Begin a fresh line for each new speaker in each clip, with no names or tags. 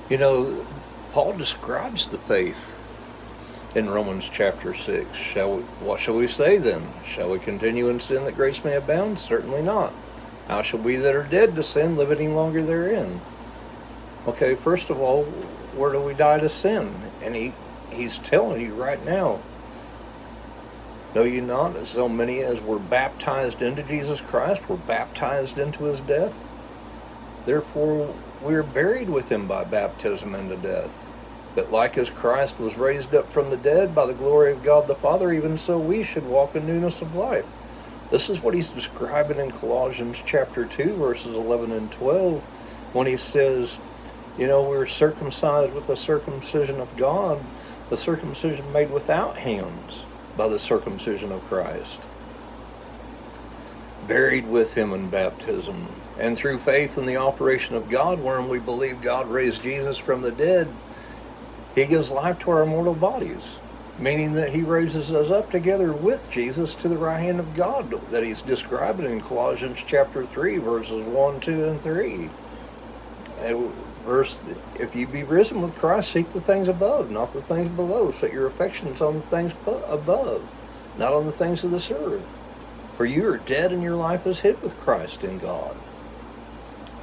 You know, Paul describes the faith in Romans chapter 6. What shall we say then? Shall we continue in sin that grace may abound? Certainly not. How shall we that are dead to sin live any longer therein? Okay, first of all, where do we die to sin? And he's telling you right now, know ye not, as so many as were baptized into Jesus Christ were baptized into his death? Therefore we are buried with him by baptism into death, that like as Christ was raised up from the dead by the glory of God the Father, even so we should walk in newness of life. This is what he's describing in Colossians chapter 2, verses 11 and 12, when he says, you know, we're circumcised with the circumcision of God, the circumcision made without hands, by the circumcision of Christ. Buried with him in baptism, and through faith in the operation of God, wherein we believe God raised Jesus from the dead, he gives life to our mortal bodies, meaning that he raises us up together with Jesus to the right hand of God, that he's describing in Colossians chapter 3, verses 1, 2, and 3. Verse, if you be risen with Christ, seek the things above, not the things below. Set your affections on the things above, not on the things of this earth. For you are dead, and your life is hid with Christ in God.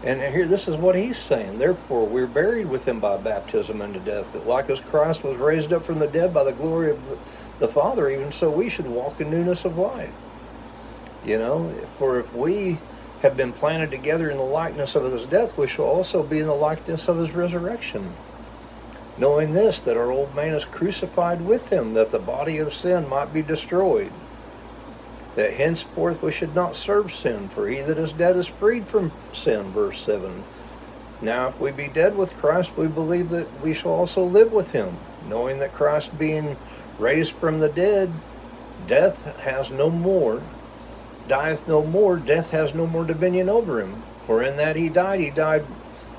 And here, this is what he's saying. Therefore, we're buried with him by baptism into death, that like as Christ was raised up from the dead by the glory of the Father, even so we should walk in newness of life. You know, for if we have been planted together in the likeness of his death, we shall also be in the likeness of his resurrection. Knowing this, that our old man is crucified with him, that the body of sin might be destroyed, that henceforth we should not serve sin, for he that is dead is freed from sin. Verse 7. Now if we be dead with Christ, we believe that we shall also live with him, knowing that Christ being raised from the dead, death has no more, dieth no more, death has no more dominion over him. For in that he died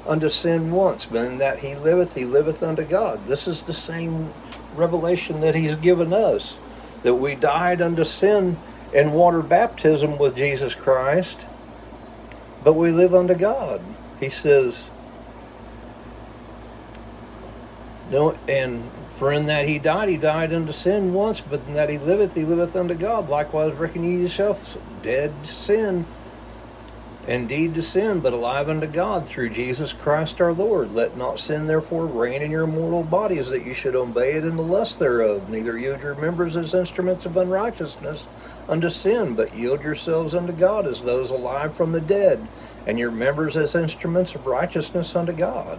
unto sin once, but in that he liveth unto God. This is the same revelation that he's given us, that we died unto sin in water baptism with Jesus Christ, but we live unto God. He says, no, and for in that he died unto sin once, but in that he liveth unto God. Likewise reckon ye yourselves dead to sin, indeed to sin, but alive unto God through Jesus Christ our Lord. Let not sin therefore reign in your mortal bodies, that you should obey it in the lust thereof. Neither yield your members as instruments of unrighteousness unto sin, but yield yourselves unto God as those alive from the dead, and your members as instruments of righteousness unto God.